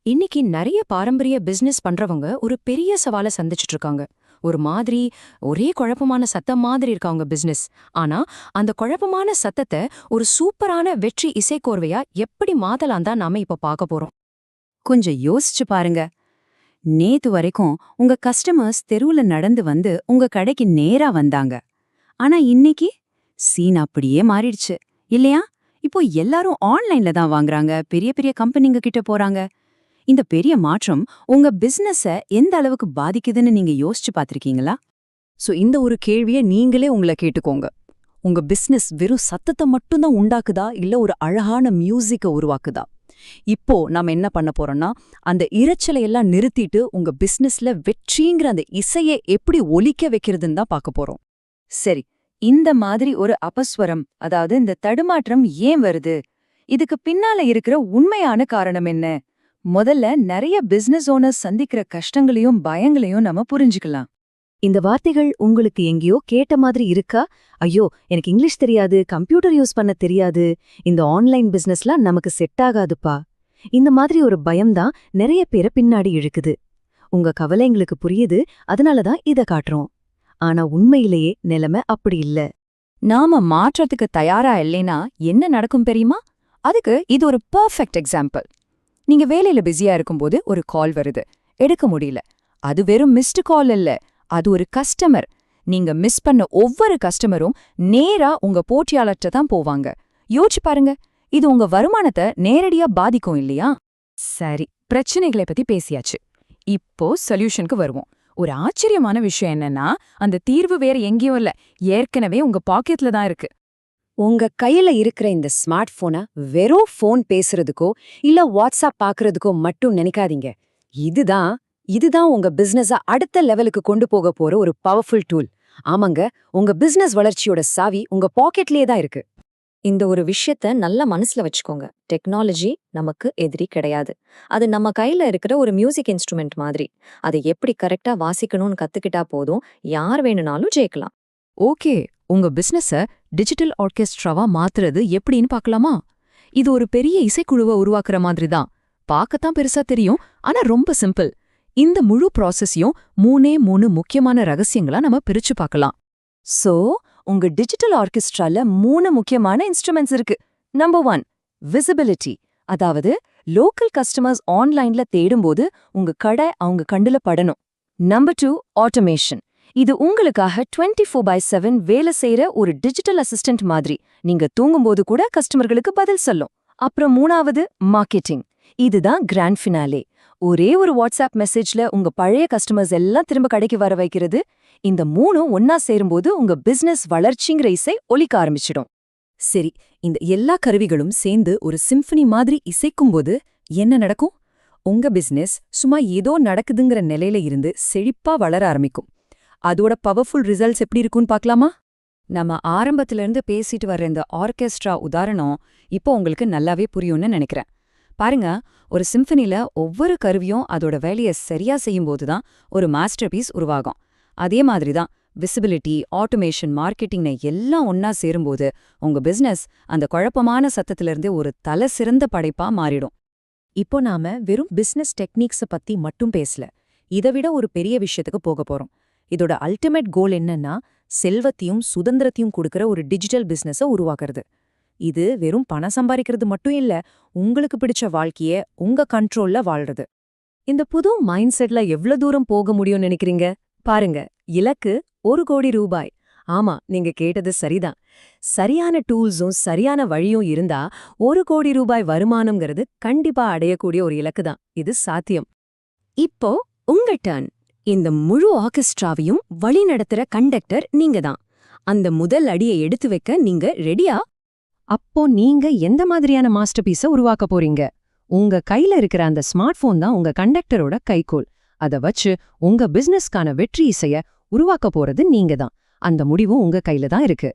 இன்னைக்கு நிறைய பாரம்பரிய பிசினஸ் பண்றவங்க ஒரு பெரிய சவாலை சந்திச்சுட்டு இருக்காங்க. ஒரு மாதிரி ஒரே குழப்பமான சத்தம் மாதிரி இருக்கு அவங்க பிசினஸ். ஆனா அந்த குழப்பமான சத்தத்தை ஒரு சூப்பரான வெற்றி இசைக்கோர்வையா எப்படி மாத்தலாம் தான் நாம இப்ப பார்க்க போறோம். கொஞ்சம் யோசிச்சு பாருங்க. நேத்து வரைக்கும் உங்க கஸ்டமர்ஸ் தெருவுல நடந்து வந்து உங்க கடைக்கு நேரா வந்தாங்க. ஆனா இன்னைக்கு சீன் அப்படியே மாறிடுச்சு இல்லையா? இப்போ எல்லாரும் ஆன்லைன்ல தான் வாங்குறாங்க, பெரிய பெரிய கம்பெனிங்க கிட்ட போறாங்க. இந்த பெரிய மாற்றம் உங்க பிசினஸ எந்த அளவுக்கு பாதிக்குதுன்னு நீங்க யோசிச்சு பாத்திருக்கீங்களா? இந்த ஒரு கேள்விய நீங்களே உங்களை கேட்டுக்கோங்க. உங்க பிசினஸ் வெறும் சத்தத்தை மட்டும்தான் உண்டாக்குதா, இல்ல ஒரு அழகான மியூசிக்க உருவாக்குதா? இப்போ நாம என்ன பண்ண போறோம்னா, அந்த இரைச்சலை எல்லாம் நிறுத்திட்டு உங்க பிசினஸ்ல வெற்றிங்கிற அந்த இசையை எப்படி ஒலிக்க வைக்கிறதுன்னு தான் பார்க்க போறோம். சரி, இந்த மாதிரி ஒரு அபஸ்வரம், அதாவது இந்த தடுமாற்றம் ஏன் வருது? இதுக்கு பின்னால இருக்கிற உண்மையான காரணம் என்ன? முதல்ல நிறைய பிசினஸ் ஓனர்ஸ் சந்திக்கிற கஷ்டங்களையும் பயங்களையும் நம்ம புரிஞ்சுக்கலாம். இந்த வார்த்தைகள் உங்களுக்கு எங்கேயோ கேட்ட மாதிரி இருக்கா? ஐயோ, எனக்கு இங்கிலீஷ் தெரியாது, கம்ப்யூட்டர் யூஸ் பண்ண தெரியாது, இந்த ஆன்லைன் பிசினஸ்லாம் நமக்கு செட் ஆகாதுப்பா. இந்த மாதிரி ஒரு பயம்தான் நிறைய பேரை பின்னாடி இழுக்குது. உங்க கவலை எங்களுக்கு புரியுது, அதனாலதான் இத காட்டுறோம். ஆனா உண்மையிலேயே நிலைமை அப்படி இல்ல. நாம மாற்றத்துக்கு தயாரா இல்லைனா என்ன நடக்கும் தெரியுமா? அதுக்கு இது ஒரு பெர்ஃபெக்ட் எக்ஸாம்பிள். நீங்க வேலையில பிஸியா இருக்கும்போது ஒரு கால் வருது, எடுக்க முடியல. அது வெறும் மிஸ்டு கால் இல்ல, அது ஒரு கஸ்டமர். நீங்க மிஸ் பண்ண ஒவ்வொரு கஸ்டமரும் நேரா உங்க போட்டியாளர்கிட்ட தான் போவாங்க. யோசிச்சு பாருங்க, இது உங்க வருமானத்தை நேரடியா பாதிக்கும் இல்லையா? சரி, பிரச்சனைகளை பத்தி பேசியாச்சு. இப்போ சொல்யூஷனுக்கு வருவோம். ஒரு ஆச்சரியமான விஷயம் என்னன்னா, அந்த தீர்வு வேற எங்கேயும் இல்ல, ஏற்கனவே உங்க பாக்கெட்ல தான் இருக்கு. உங்க கையில இருக்கிற இந்த ஸ்மார்ட் போனை வெறும் போன் பேசுறதுக்கோ இல்ல வாட்ஸ்அப் பாக்குறதுக்கோ மட்டும் நினைக்காதீங்க. இதுதான் உங்க பிசினஸ அடுத்த லெவலுக்கு கொண்டு போக போற ஒரு பவர்ஃபுல் டூல். ஆமாங்க, உங்க பிசினஸ் வளர்ச்சியோட சாவி உங்க பாக்கெட்லயே தான் இருக்கு. இந்த ஒரு விஷயத்த நல்லா மனசுல வச்சுக்கோங்க. டெக்னாலஜி நமக்கு எதிரி கிடையாது. அது நம்ம கையில இருக்கிற ஒரு மியூசிக் இன்ஸ்ட்ருமெண்ட் மாதிரி. அதை எப்படி கரெக்டா வாசிக்கணும்னு கத்துக்கிட்டா போதும், யார் வேணும்னாலும் ஜெயிக்கலாம். ஓகே, உங்க பிசினஸ டிஜிட்டல் ஆர்கெஸ்ட்ராவா மாத்துறது எப்படின்னு பார்க்கலாமா? இது ஒரு பெரிய இசைக்குழுவை உருவாக்குற மாதிரி தான். பார்க்கத்தான் பெருசா தெரியும், ஆனா ரொம்ப சிம்பிள். இந்த முழு ப்ராசஸையும் மூணு முக்கியமான ரகசியங்களா நம்ம பிரிச்சு பார்க்கலாம். சோ, உங்க டிஜிட்டல் ஆர்கெஸ்ட்ரால 3 முக்கியமான இன்ஸ்ட்ருமெண்ட்ஸ் இருக்கு. Number 1, visibility. அதாவது லோக்கல் கஸ்டமர்ஸ் ஆன்லைன்ல தேடும்போது உங்க கடை அவங்க கண்டுல படணும். Number 2, automation. இது உங்களுக்காக 24/7 வேலை செய்யற ஒரு டிஜிட்டல் அசிஸ்டன்ட் மாதிரி. நீங்க தூங்கும்போது கூட கஸ்டமர்களுக்கு பதில் சொல்லும். அப்புறம் 3வது, மார்க்கெட்டிங். இதுதான் கிராண்ட் ஃபினாலே. ஒரே ஒரு வாட்ஸ்அப் மெசேஜ்ல உங்க பழைய கஸ்டமர்ஸ் எல்லாம் திரும்ப கடைக்கு வர வைக்கிறது. இந்த 3 ஒன்னா சேரும்போது உங்க பிசினஸ் வளர்ச்சிங்கிற இசை ஒலிக்க ஆரம்பிச்சிடும். சரி, இந்த எல்லா கருவிகளும் சேர்ந்து ஒரு சிம்பனி மாதிரி இசைக்கும்போது என்ன நடக்கும்? உங்க பிசினஸ் சும்மா ஏதோ நடக்குதுங்கிற நிலையில இருந்து செழிப்பா வளர ஆரம்பிக்கும். அதோட பவர்ஃபுல் ரிசல்ட்ஸ் எப்படி இருக்குன்னு பார்க்கலாமா? நம்ம ஆரம்பத்திலிருந்து பேசிட்டு வர்ற இந்த ஆர்கெஸ்ட்ரா உதாரணம் இப்போ உங்களுக்கு நல்லாவே புரியும்னு நினைக்கிறேன். பாருங்க, ஒரு சிம்பனில ஒவ்வொரு கருவியும் அதோட வேலையை சரியா செய்யும்போது தான் ஒரு மாஸ்டர் பீஸ் உருவாகும். அதே மாதிரி தான் விசிபிலிட்டி, ஆட்டோமேஷன், மார்க்கெட்டிங்னு எல்லாம் ஒன்னா சேரும்போது உங்க பிசினஸ் அந்த குழப்பமான சத்தத்திலிருந்து ஒரு தலை சிறந்த படைப்பா மாறிடும். இப்போ நாம வெறும் பிசினஸ் டெக்னிக்ஸ பத்தி மட்டும் பேசல, இதை விட ஒரு பெரிய விஷயத்துக்கு போக போறோம். இதோட அல்டிமேட் கோல் என்னன்னா, செல்வத்தையும் சுதந்திரத்தையும் கொடுக்கற ஒரு டிஜிட்டல் பிசினஸ உருவாக்குறது. இது வெறும் பணம் சம்பாதிக்கிறது மட்டும் இல்ல, உங்களுக்கு பிடிச்ச வாழ்க்கைய உங்க கண்ட்ரோல்ல வாழ்றது. இந்த புது மைண்ட் செட்ல எவ்வளவு தூரம் போக முடியும்னு நினைக்கிறீங்க? பாருங்க, இலக்கு 1 கோடி ரூபாய். ஆமா, நீங்க கேட்டது சரிதான். சரியான டூல்ஸும் சரியான வழியும் இருந்தா 1 கோடி ரூபாய் வருமானம்ங்கிறது கண்டிப்பா அடையக்கூடிய ஒரு இலக்கு தான். இது சாத்தியம். இப்போ உங்க டர்ன். இந்த முழு ஆர்கெஸ்ட்ராவையும் வழி நடத்துற கண்டக்டர் நீங்க தான். அந்த முதல் அடியை எடுத்து வைக்க நீங்க ரெடியா? அப்போ நீங்க எந்த மாதிரியான மாஸ்டர் பீஸ உருவாக்க போறீங்க? உங்க கையில இருக்கிற அந்த ஸ்மார்ட் போன் தான் உங்க கண்டக்டரோட கைகோல். அத வச்சு உங்க பிசினஸ்க்கான வெற்றி இசைய உருவாக்க போறது நீங்க தான். அந்த முடிவும் உங்க கையில தான் இருக்கு.